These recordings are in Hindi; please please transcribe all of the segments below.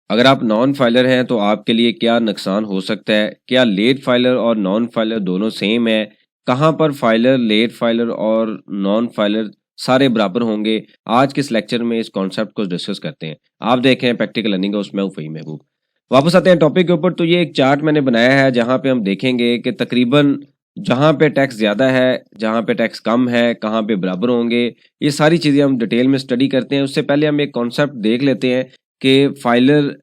अगर आप नॉन फाइलर हैं तो आपके लिए क्या नुकसान हो सकता है? क्या लेट फाइलर और नॉन फाइलर दोनों सेम है? कहाँ पर फाइलर, लेट फाइलर और नॉन फाइलर सारे बराबर होंगे? आज के इस लेक्चर में इस कॉन्सेप्ट को डिस्कस करते हैं। आप देख रहे हैं प्रैक्टिकल लर्निंग हाउस, मैं हूं फ़हीम महबूब। वापस आते हैं टॉपिक के ऊपर। तो ये एक चार्ट मैंने बनाया है जहाँ पे हम देखेंगे कि तकरीबन जहाँ पे टैक्स ज़्यादा है, जहाँ पे टैक्स कम है, कहाँ पे बराबर होंगे, ये सारी चीज़ें हम डिटेल में स्टडी करते हैं। उससे पहले हम एक कॉन्सेप्ट देख लेते हैं कि फाइलर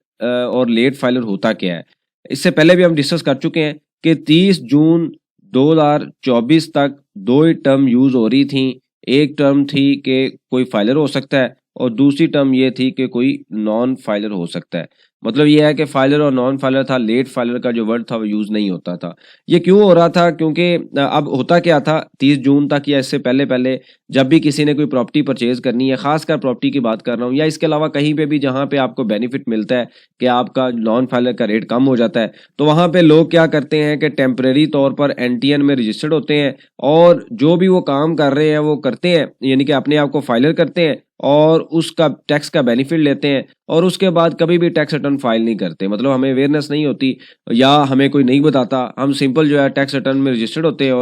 और लेट फाइलर होता क्या है। इससे पहले भी हम डिस्कस कर चुके हैं कि 30 जून 2024 तक 2 ही टर्म यूज़ हो रही थी। एक टर्म थी कि कोई फाइलर हो सकता है और दूसरी टर्म ये थी कि कोई नॉन फाइलर हो सकता है। मतलब ये है कि फाइलर और नॉन फाइलर था, लेट फाइलर का जो वर्ड था वो यूज़ नहीं होता था। ये क्यों हो रहा था? क्योंकि अब होता क्या था 30 जून तक या इससे पहले जब भी किसी ने कोई प्रॉपर्टी परचेज़ करनी है, ख़ासकर प्रॉपर्टी की बात कर रहा हूँ, या इसके अलावा कहीं पे भी जहाँ पे आपको बेनिफिट मिलता है कि आपका नॉन फाइलर का रेट कम हो जाता है, तो वहाँ पे लोग क्या करते हैं कि टेम्परेरी तौर पर एनटीएन में रजिस्टर्ड होते हैं और जो भी वो काम कर रहे हैं वो करते हैं, यानी कि अपने आप को फाइलर करते हैं और उसका टैक्स का बेनिफिट लेते हैं और उसके बाद कभी भी टैक्स रिटर्न फाइल नहीं करते। मतलब हमें अवेयरनेस नहीं होती या हमें कोई नहीं बताता, हम सिंपल जो है टैक्स रिटर्न में रजिस्टर्ड होते हैं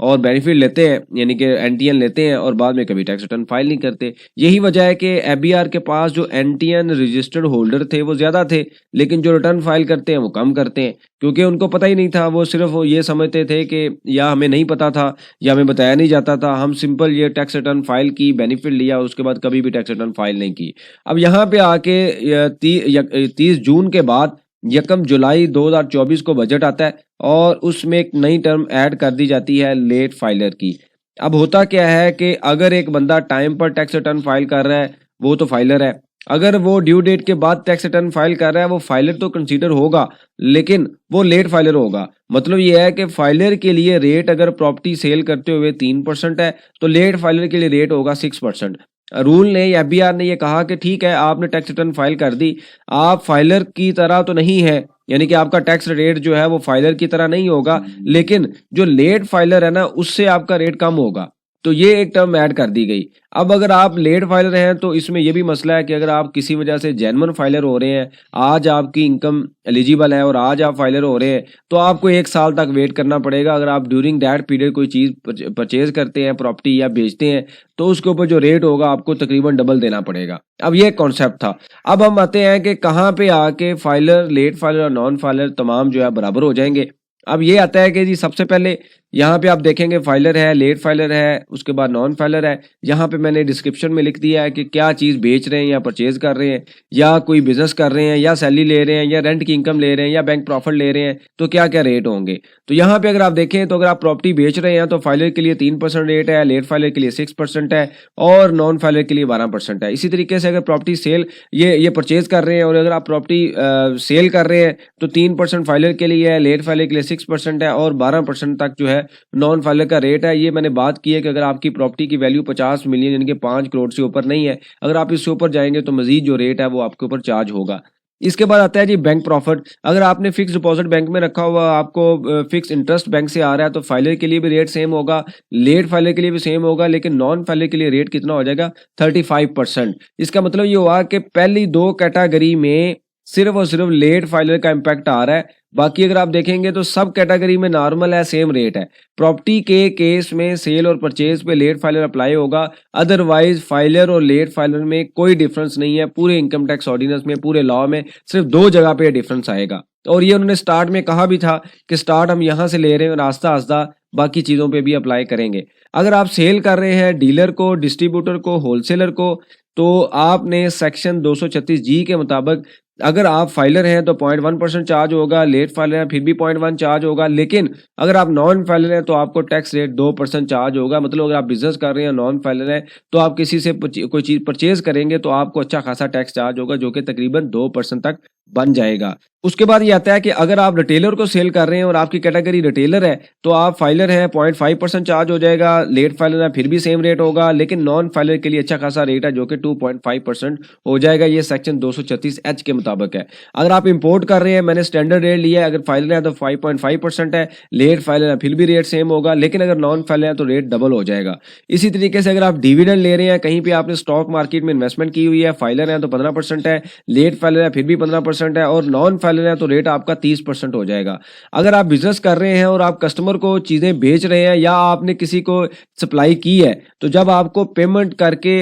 और बेनिफिट लेते हैं, यानी कि एनटीएन लेते हैं और बाद में कभी टैक्स रिटर्न फाइल नहीं करते। यही वजह है कि एफबीआर के पास जो एनटीएन रजिस्टर्ड होल्डर थे वो ज़्यादा थे, लेकिन जो रिटर्न फाइल करते हैं वो कम करते हैं, क्योंकि उनको पता ही नहीं था। वो सिर्फ वो ये समझते थे कि या हमें नहीं पता था या हमें बताया नहीं जाता था, हम सिंपल ये टैक्स रिटर्न फाइल की, बेनिफिट लिया, उसके बाद कभी भी टैक्स रिटर्न फाइल नहीं की। अब यहाँ पे आके 30 जून के बाद 1 जुलाई 2024 को बजट आता है और उसमें एक नई टर्म ऐड कर दी जाती है लेट फाइलर की। अब होता क्या है कि अगर एक बंदा टाइम पर टैक्स रिटर्न फाइल कर रहा है वो तो फाइलर है, अगर वो ड्यू डेट के बाद टैक्स रिटर्न फाइल कर रहा है वो फाइलर तो कंसीडर होगा, लेकिन वो लेट फाइलर होगा। मतलब ये है कि फाइलर के लिए रेट अगर प्रॉपर्टी सेल करते हुए 3% है तो लेट फाइलर के लिए रेट होगा 6%। रूल ने या एफबीआर ने ये कहा कि ठीक है, आपने टैक्स रिटर्न फाइल कर दी, आप फाइलर की तरह तो नहीं है, यानी कि आपका टैक्स रेट जो है वो फाइलर की तरह नहीं होगा, लेकिन जो लेट फाइलर है ना उससे आपका रेट कम होगा। तो ये एक टर्म ऐड कर दी गई। अब अगर आप लेट फाइलर हैं तो इसमें ये भी मसला है कि अगर आप किसी वजह से जेन्युइन फाइलर हो रहे हैं, आज आपकी इनकम एलिजिबल है और आज आप फाइलर हो रहे हैं, तो आपको 1 साल तक वेट करना पड़ेगा। अगर आप ड्यूरिंग दैट पीरियड कोई चीज़ परचेज करते हैं, प्रॉपर्टी या बेचते हैं, तो उसके ऊपर जो रेट होगा आपको तकरीबन डबल देना पड़ेगा। अब ये कॉन्सेप्ट था। अब हम आते हैं कि कहाँ पे आके फाइलर, लेट फाइलर और नॉन फाइलर तमाम जो है बराबर हो जाएंगे। अब ये आता है कि जी सबसे पहले यहाँ पे आप देखेंगे फाइलर है, लेट फाइलर है, उसके बाद नॉन फाइलर है। यहाँ पे मैंने डिस्क्रिप्शन में लिख दिया है कि क्या चीज़ बेच रहे हैं या परचेज कर रहे हैं या कोई बिजनेस कर रहे हैं या सैलरी ले रहे हैं या रेंट की इनकम ले रहे हैं या बैंक प्रॉफिट ले रहे हैं, तो क्या क्या रेट होंगे। तो यहाँ पे अगर आप देखें तो अगर आप प्रॉपर्टी बेच रहे हैं तो फाइलर के लिए 3% रेट है, लेट फाइलर के लिए 6% है और नॉन फाइलर के लिए 12% है। इसी तरीके से अगर प्रॉपर्टी सेल ये परचेज कर रहे हैं और अगर आप प्रॉपर्टी सेल कर रहे हैं तो 3% फाइलर के लिए है, लेट फाइलर के लिए 6% है और 12% तक जो है नॉन फाइलर का रेट है। ये मैंने बात की है कि अगर आपकी प्रॉपर्टी की वैल्यू 50 मिलियन यानी कि 5 करोड़ से ऊपर नहीं है, अगर आप इससे ऊपर जाएंगे तो मजीद जो रेट है वो आपके ऊपर चार्ज होगा। इसके बाद आता है जी बैंक प्रॉफिट। अगर आपने फिक्स डिपॉजिट बैंक में रखा हुआ, आपको फिक्स इंटरेस्ट बैंक से आ रहा है, तो फाइलर के लिए भी रेट सेम होगा, लेट फाइलर के लिए भी सेम होगा, लेकिन नॉन फाइलर के लिए रेट कितना हो जाएगा? 35%। इसका मतलब ये हुआ कि पहली 2 कैटेगरी में सिर्फ और सिर्फ लेट फाइलर का इम्पैक्ट आ रहा है। बाकी अगर आप देखेंगे तो सब कैटेगरी में नॉर्मल है, सेम रेट है। प्रॉपर्टी के केस में सेल और परचेज पे लेट फाइलर अप्लाई होगा, अदरवाइज फाइलर और लेट फाइलर में कोई डिफरेंस नहीं है। पूरे इनकम टैक्स ऑर्डिनेंस में, पूरे लॉ में सिर्फ 2 जगह पे डिफरेंस आएगा। और ये उन्होंने स्टार्ट में कहा भी था कि स्टार्ट हम यहाँ से ले रहे हैं और आस्ता आस्ता बाकी चीज़ों पे भी अप्लाई करेंगे। अगर आप सेल कर रहे हैं डीलर को, डिस्ट्रीब्यूटर को, होलसेलर को, तो आपने सेक्शन 236G के मुताबिक अगर आप फाइलर हैं तो 0.1% चार्ज होगा, लेट फाइलर हैं फिर भी 0.1 चार्ज होगा, लेकिन अगर आप नॉन फाइलर हैं तो आपको टैक्स रेट 2% चार्ज होगा। मतलब अगर आप बिजनेस कर रहे हैं, नॉन फाइलर हैं, तो आप किसी से कोई चीज़ परचेज करेंगे तो आपको अच्छा खासा टैक्स चार्ज होगा, जो कि तकरीबन 2% तक बन जाएगा। उसके बाद ये आता है कि अगर आप रिटेलर को सेल कर रहे हैं और आपकी कैटेगरी रिटेलर है तो आप फाइलर हैं 0.5% चार्ज हो जाएगा, लेट फाइलर है फिर भी सेम रेट होगा, लेकिन नॉन फाइलर के लिए अच्छा खासा रेट है जो कि 2.5% हो जाएगा। ये सेक्शन 236H के मुताबिक है। अगर आप इंपोर्ट कर रहे हैं, मैंने स्टैंडर्ड रेट लिया है, अगर फाइलर है तो 5.5% है, लेट फाइलर है फिर भी रेट सेम होगा, लेकिन अगर नॉन फाइलर है तो रेट डबल हो जाएगा। इसी तरीके से अगर आप डिविडेंड ले रहे हैं, कहीं पे आपने स्टॉक मार्केट में इन्वेस्टमेंट की हुई है, फाइलर है तो 15% है, लेट फाइलर है फिर भी 15% 25% है और नॉन फाइलर है तो रेट आपका 30% हो जाएगा। अगर आप बिजनेस कर रहे हैं और आप कस्टमर को चीज़ें बेच रहे हैं या आपने किसी को सप्लाई की है, तो जब आपको पेमेंट करके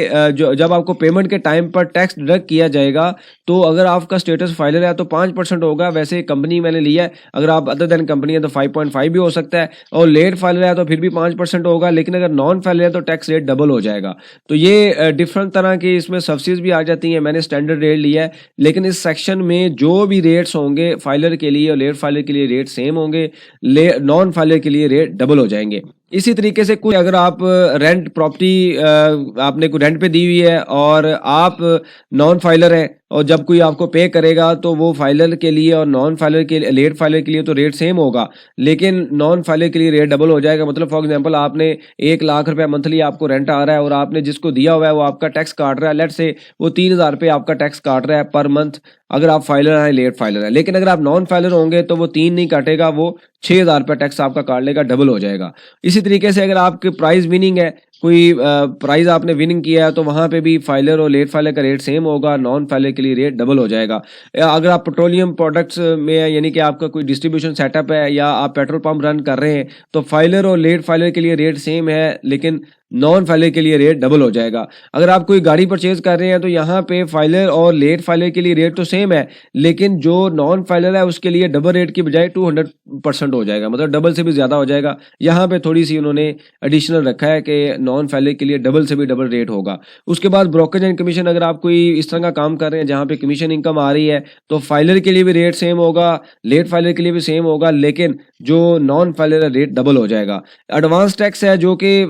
जब आपको पेमेंट के टाइम पर टैक्स डिडक्ट किया जाएगा, तो अगर आपका स्टेटस फाइलर है तो 5% होगा। वैसे कंपनी मैंने लिया है, अगर आप अदर देन कंपनी है तो 5.5 भी हो सकता है, और लेट फाइलर है तो फिर भी 5% होगा, लेकिन अगर नॉन फाइलर है तो टैक्स रेट डबल हो जाएगा। तो ये डिफरेंट तरह की इसमें सब्सिडीज भी आ जाती हैं। मैंने स्टैंडर्ड रेट लिया है, लेकिन इस सेक्शन में जो भी रेट्स होंगे फाइलर के लिए और लेट फाइलर के लिए रेट सेम होंगे, नॉन फाइलर के लिए रेट डबल हो जाएंगे। इसी तरीके से कुछ अगर आप रेंट प्रॉपर्टी आपने को रेंट पे दी हुई है और आप नॉन फाइलर हैं, और जब कोई आपको पे करेगा तो वो फाइलर के लिए और नॉन फाइलर के लिए, लेट फाइलर के लिए तो रेट सेम होगा, लेकिन नॉन फाइलर के लिए रेट डबल हो जाएगा। मतलब फॉर एग्जांपल आपने 1 लाख रुपया मंथली आपको रेंट आ रहा है और आपने जिसको दिया हुआ है वो आपका टैक्स काट रहा है, लेट्स से वो 3,000 रुपये आपका टैक्स काट रहा है पर मंथ, अगर आप फाइलर हैं लेट फाइलर है। लेकिन अगर आप नॉन फाइलर होंगे तो वो 3 नहीं काटेगा, वो 6,000 रुपये टैक्स आपका काट लेगा, डबल हो जाएगा। इसी तरीके से अगर आपके प्राइस विनिंग है, कोई प्राइस आपने विनिंग किया है, तो वहाँ पे भी फाइलर और लेट फाइलर का रेट सेम होगा, नॉन फाइलर के लिए रेट डबल हो जाएगा। अगर आप पेट्रोलियम प्रोडक्ट्स में है, यानी कि आपका कोई डिस्ट्रीब्यूशन सेटअप है या आप पेट्रोल पंप रन कर रहे हैं, तो फाइलर और लेट फाइलर के लिए रेट सेम है, लेकिन नॉन फाइलर के लिए रेट डबल हो जाएगा। अगर आप कोई गाड़ी परचेज कर रहे हैं तो यहाँ पे फाइलर और लेट फाइलर के लिए रेट तो सेम है, लेकिन जो नॉन फाइलर है उसके लिए डबल रेट की बजाय 200% हो जाएगा, मतलब डबल से भी ज़्यादा हो जाएगा। यहाँ पे थोड़ी सी उन्होंने एडिशनल रखा है कि नॉन फाइलर के लिए डबल से भी डबल रेट होगा। उसके बाद ब्रोकरेज एंड कमीशन, अगर आप कोई इस तरह का काम कर रहे हैं जहाँ पे कमीशन इनकम आ रही है, तो फाइलर के लिए भी रेट सेम होगा, लेट फाइलर के लिए भी सेम होगा, लेकिन जो नॉन फाइलर है रेट डबल हो जाएगा। एडवांस टैक्स है जो कि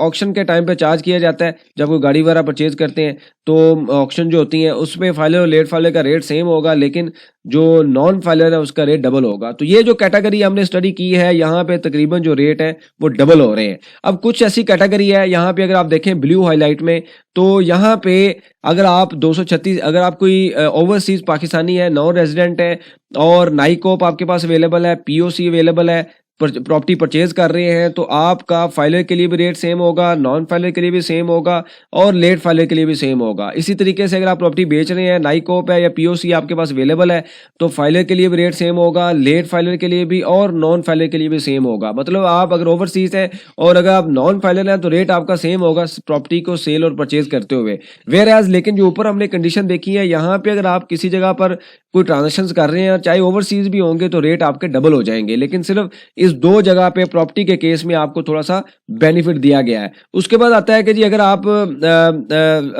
ऑक्शन के टाइम पे चार्ज किया जाता है, जब कोई गाड़ी वगैरह परचेज करते हैं तो ऑक्शन जो होती है उसमें फाइलर और लेट फाइलर का रेट सेम होगा, लेकिन जो नॉन फाइलर है उसका रेट डबल होगा। तो ये जो कैटेगरी हमने स्टडी की है, यहाँ पे तकरीबन जो रेट है वो डबल हो रहे हैं। अब कुछ ऐसी कैटेगरी है यहाँ पे, अगर आप देखें ब्लू हाईलाइट में, तो यहाँ पे अगर आप 236, अगर आप कोई ओवरसीज पाकिस्तानी है, नॉन रेजिडेंट है और नाइकोप आपके पास अवेलेबल है, पीओसी अवेलेबल है, प्रॉपर्टी परचेज कर रहे हैं, तो आपका फाइलर के लिए भी रेट सेम होगा, नॉन फाइलर के लिए भी सेम होगा और लेट फाइलर के लिए भी सेम होगा। इसी तरीके से अगर आप प्रॉपर्टी बेच रहे हैं, नाइकोप है या पीओसी आपके पास अवेलेबल है, तो फाइलर के लिए भी रेट सेम होगा, लेट फाइलर के लिए भी और नॉन फाइलर के लिए भी सेम होगा। मतलब आप अगर ओवरसीज है और अगर आप नॉन फाइलर हैं तो रेट आपका सेम होगा प्रॉपर्टी को सेल और परचेज करते हुए। वेयर एज लेकिन जो ऊपर हमने कंडीशन देखी है, यहाँ पे अगर आप किसी जगह पर कोई ट्रांजेक्शन कर रहे हैं, चाहे ओवरसीज भी होंगे, तो रेट आपके डबल हो जाएंगे। लेकिन सिर्फ इस 2 जगह पे प्रॉपर्टी के केस में आपको थोड़ा सा बेनिफिट दिया गया है। उसके बाद आता है कि जी अगर आप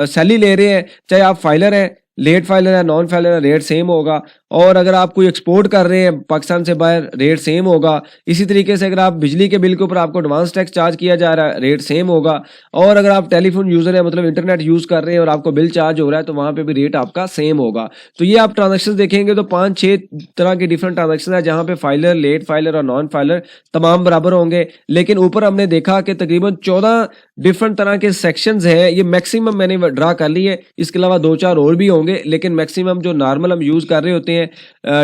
सैलरी ले रहे हैं, चाहे आप फाइलर हैं, लेट फाइलर है, नॉन फाइलर है, रेट सेम होगा। और अगर आप कोई एक्सपोर्ट कर रहे हैं पाकिस्तान से बाहर, रेट सेम होगा। इसी तरीके से अगर आप बिजली के बिल के ऊपर आपको एडवांस टैक्स चार्ज किया जा रहा है, रेट सेम होगा। और अगर आप टेलीफोन यूजर है, मतलब इंटरनेट यूज कर रहे हैं और आपको बिल चार्ज हो रहा है, तो वहां पे भी रेट आपका सेम होगा। तो ये आप ट्रांजेक्शन देखेंगे तो 5-6 तरह के डिफरेंट ट्रांजेक्शन है, जहां पे फाइलर, लेट फाइलर और नॉन फाइलर तमाम बराबर होंगे। लेकिन ऊपर हमने देखा कि तकरीबन 14 डिफरेंट तरह के सेक्शंस हैं। ये मैक्सिमम मैंने ड्रा कर ली है, इसके अलावा 2-4 और भी होंगे, लेकिन मैक्सिमम जो नॉर्मल हम यूज कर रहे होते हैं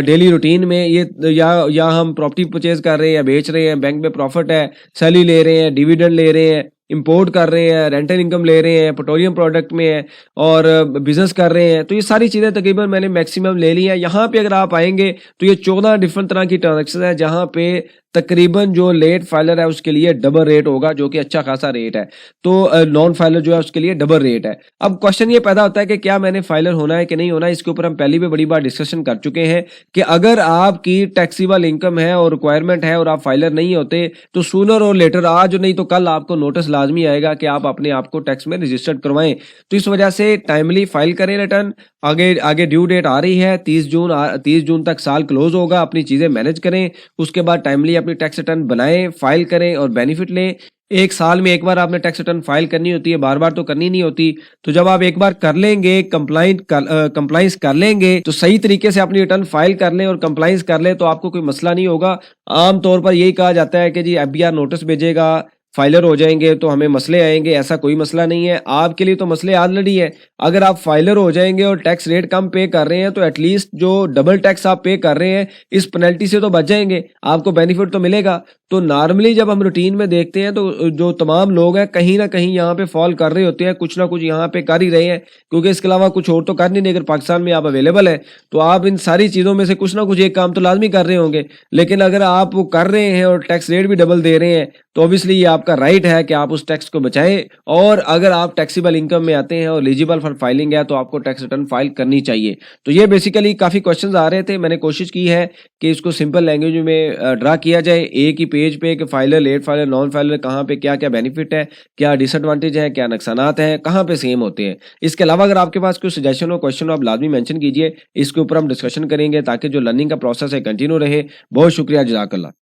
डेली रूटीन में, ये या हम प्रॉपर्टी परचेज कर रहे हैं या बेच रहे हैं, बैंक में प्रॉफिट है, सैलरी ले रहे हैं, डिविडेंड ले रहे हैं, इंपोर्ट कर रहे हैं, रेंटल इनकम ले रहे हैं, पेट्रोलियम प्रोडक्ट में है और बिजनेस कर रहे हैं, तो ये सारी चीज़ें तकरीबन मैंने मैक्सिमम ले ली हैं। यहाँ पे अगर आप आएंगे तो ये 14 डिफरेंट तरह की ट्रांजेक्शन है, जहाँ पे तकरीबन जो लेट फाइलर है उसके लिए डबल रेट होगा, जो कि अच्छा खासा रेट है। तो नॉन फाइलर जो है उसके लिए डबल रेट है। अब क्वेश्चन ये पैदा होता है कि क्या मैंने फाइलर होना है कि नहीं होना है। इसके ऊपर हम पहले भी बड़ी बार डिस्कशन कर चुके हैं कि अगर आपकी टैक्सीबल इनकम है और रिक्वायरमेंट है और आप फाइलर नहीं होते, तो सूनर और लेटर, आज नहीं तो कल, आपको नोटिस लाजमी आएगा कि आप अपने आप को टैक्स में रजिस्टर्ड करवाएं। तो इस वजह से टाइमली फाइल करें रिटर्न। आगे ड्यू डेट आ रही है 30 जून तक साल क्लोज होगा, अपनी चीज़ें मैनेज करें। उसके बाद टाइमली अपनी टैक्स रिटर्न बनाएं, फाइल करें और बेनिफिट लें। 1 साल में एक बार आपने टैक्स रिटर्न फाइल करनी होती है, बार बार तो करनी नहीं होती। तो जब आप एक बार कर लेंगे, कंप्लाइंस कर लेंगे, तो सही तरीके से अपनी रिटर्न फाइल कर लें और कंप्लाइंस कर लें, तो आपको कोई मसला नहीं होगा। आमतौर पर यही कहा जाता है कि जी FBR नोटिस भेजेगा फाइलर हो जाएंगे तो हमें मसले आएंगे, ऐसा कोई मसला नहीं है। आपके लिए तो मसले ऑलरेडी है। अगर आप फाइलर हो जाएंगे और टैक्स रेट कम पे कर रहे हैं तो एटलीस्ट जो डबल टैक्स आप पे कर रहे हैं इस पेनल्टी से तो बच जाएंगे, आपको बेनिफिट तो मिलेगा। तो नॉर्मली जब हम रूटीन में देखते हैं तो जो तमाम लोग हैं कहीं ना कहीं यहाँ पे फॉल कर रहे होते हैं, कुछ ना कुछ यहाँ पे कर ही रहे हैं, क्योंकि इसके अलावा कुछ और तो कर नहीं। अगर पाकिस्तान में आप अवेलेबल है तो आप इन सारी चीज़ों में से कुछ ना कुछ एक काम तो लाजमी कर रहे होंगे। लेकिन अगर आप वो कर रहे हैं और टैक्स रेट भी डबल दे रहे हैं तो ऑब्वियसली ये आपका राइट है कि आप उस टैक्स को बचाएं। और अगर आप टैक्सीबल इनकम में आते हैं और एलिजिबल फॉर फाइलिंग है तो आपको टैक्स रिटर्न फाइल करनी चाहिए। तो ये बेसिकली काफ़ी क्वेश्चंस आ रहे थे, मैंने कोशिश की है कि इसको सिंपल लैंग्वेज में ड्रा किया जाए एक ही पेज पे कि filer, late filer, non filer कहाँ पे क्या क्या बेनिफिट है, क्या डिसएडवांटेज है, क्या नुकसानात हैं, कहाँ पे सेम होते हैं। इसके अलावा अगर आपके पास कोई सजेशन हो, क्वेश्चन हो, आप लाजमी मेंशन कीजिए, इसके ऊपर हम डिस्कशन करेंगे ताकि जो लर्निंग का प्रोसेस है कंटिन्यू रहे। बहुत शुक्रिया, जज़ाकल्लाह।